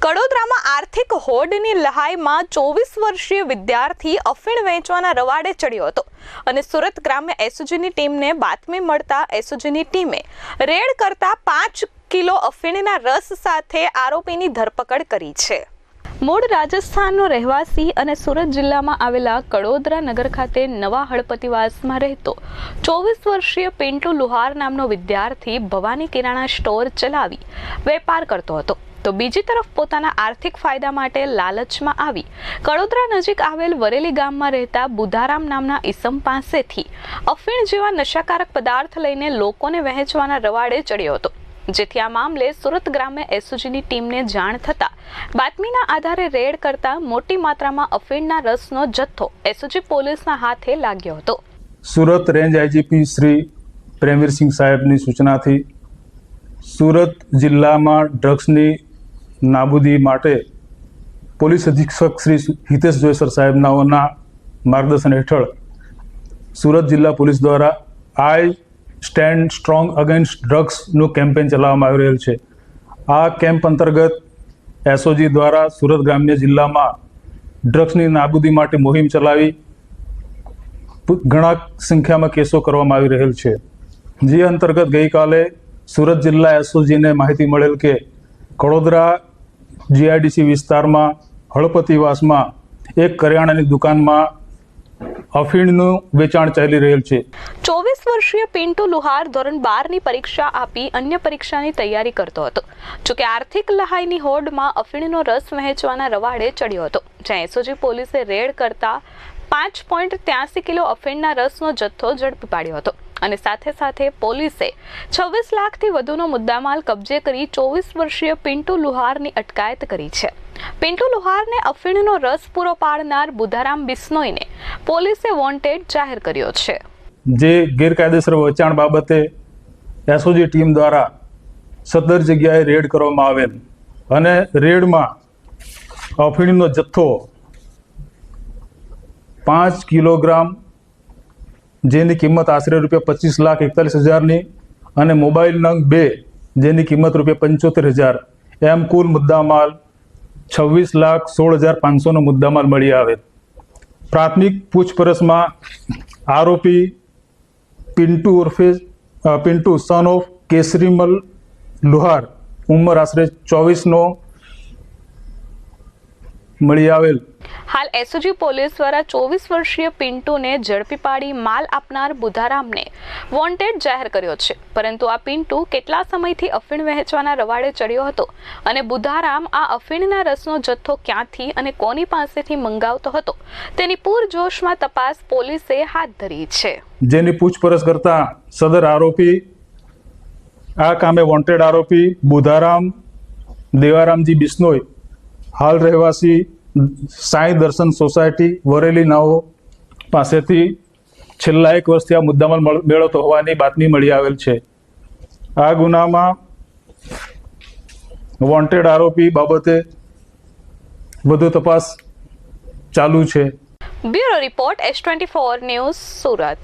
કડોદરામાં આર્થિક હોડની લહાઈમાં 24 વર્ષીય વિદ્યાર્થી અફીણ વેચવાના રવાડે ચડ્યો હતો અને સુરત ગ્રામ્ય એસઓજીની ટીમને બાતમી મળતા એસઓજીની ટીમે રેડ કરતા 5 કિલો અફીણના રસ સાથે આરોપીની ધરપકડ કરી છે। મૂળ રાજસ્થાનનો રહેવાસી અને સુરત જિલ્લામાં આવેલા કડોદરા નગર ખાતે નવા હળપતિવાસમાં રહેતો 24 વર્ષીય પિન્ટુ લુહાર નામનો વિદ્યાર્થી ભવાની કિરાણા સ્ટોર ચલાવી વેપાર કરતો હતો, તો બીજી તરફ પોતાના આર્થિક ફાયદા માટે લાલચમાં આવી કડોદરા નજીક આવેલ વરેલી ગામમાં રહેતા બુધારામ નામના ઈસમ પાસેથી અફીણ જેવા નશાકારક પદાર્થ લઈને લોકોને વહેંચવાના રવાડે ચડ્યો હતો, જેથી આ મામલે સુરત ગ્રામ્ય એસઓજીની ટીમને જાણ થતા બાતમીના આધારે રેડ કરતા મોટી માત્રામાં અફીણના રસનો જથ્થો એસઓજી પોલીસના હાથે લાગ્યો હતો। સુરત રેન્જ આઈજીપી શ્રી પ્રેમવીરસિંહ સાહેબની સૂચનાથી સુરત જિલ્લામાં ડ્રગ્સની નાબૂદી માટે પોલીસ અધિક્ષક શ્રી હિતેશ જોયસર સાહેબનાઓના માર્ગદર્શન હેઠળ સુરત જિલ્લા પોલીસ દ્વારા આઈ સ્ટેન્ડ સ્ટ્રોંગ અગેન્સ્ટ ડ્રગ્સનું કેમ્પેન ચલાવવામાં આવી રહેલ છે। આ કેમ્પ અંતર્ગત એસઓજી દ્વારા સુરત ગ્રામ્ય જિલ્લામાં ડ્રગ્સની નાબૂદી માટે મુહિમ ચલાવી ઘણા સંખ્યામાં કેસો કરવામાં આવી રહેલ છે। જે અંતર્ગત ગઈકાલે સુરત જિલ્લા એસઓજીને માહિતી મળેલ કે કડોદરા જીઆઈડીસી વિસ્તારમાં હળપતિવાસમાં એક કરિયાણાની દુકાનમાં અફીણનું વેચાણ ચાલી રહેલ છે। 24 વર્ષીય પિન્ટુ લુહાર ધોરણ 12 ની પરીક્ષા આપી અન્ય પરીક્ષાની તૈયારી કરતો હતો, જોકે આર્થિક લહાઈની હોડમાં અફીણનો રસ વહેંચવાના રવાડે ચડ્યો હતો, જ્યાં એસઓજી પોલીસે રેડ કરતા 5.83 કિલો અફીણના રસનો જથ્થો ઝડપી પાડ્યો હતો અને સાથે સાથે પોલીસે 26 લાખથી વધુનો મુદ્દામાલ કબજે કરી 24 વર્ષીય પિન્ટુ લુહારની અટકાયત કરી છે। પિન્ટુ લુહારને અફીણનો રસ પૂરો પાડનાર બુધારામ બિશ્નોઈને પોલીસે વોન્ટેડ જાહેર કર્યો છે। જે ગેરકાયદેસર વેચાણ બાબતે એસઓજી ટીમ દ્વારા સદર જગ્યાએ રેડ કરવામાં આવેલ અને રેડમાં અફીણનો જથ્થો 5 કિલોગ્રામ જેની કિંમત આશરે ₹25,41,000ની અને મોબાઈલ નંગ 2 જેની કિંમત ₹75,000 એમ કુલ મુદ્દામાલ 26,16,500નો મુદ્દામાલ મળી આવેલ। પ્રાથમિક પૂછપરછમાં આરોપી પિન્ટુ સન ઓફ કેસરીમલ લુહાર ઉંમર આશરે 24નો મળી આવેલ। હાલ એસઓજી પોલીસ દ્વારા 24 વર્ષીય પિન્ટુને ઝડપી પાડી માલ આપનાર બુધારામને વોન્ટેડ જાહેર કર્યો છે, પરંતુ આ પિન્ટુ કેટલા સમયથી અફીણ વહેંચવાના રવાડે ચડ્યો હતો અને બુધારામ આ અફીણના રસનો જથ્થો ક્યાંથી અને કોની પાસેથી મંગાવતો હતો તેની પૂરજોશમાં તપાસ પોલીસે હાથ ધરી છે, જેની પૂછપરછ કરતા સદર આરોપી આ કામે વોન્ટેડ આરોપી બુધારામ દેવારામજી બિશ્નોઈ હાલ રહેવાસી સાંઈ દર્શન સોસાયટી વરેલી નાઓ પાસેથી છેલ્લા 1 વર્ષથી આ મુદ્દામાલ મેળવતો હોવાની બાતમી મળી આવેલ છે। આ ગુનામાં વોન્ટેડ આરોપી બાબતે વધુ તપાસ ચાલુ છે। Bureau report S24 news Surat.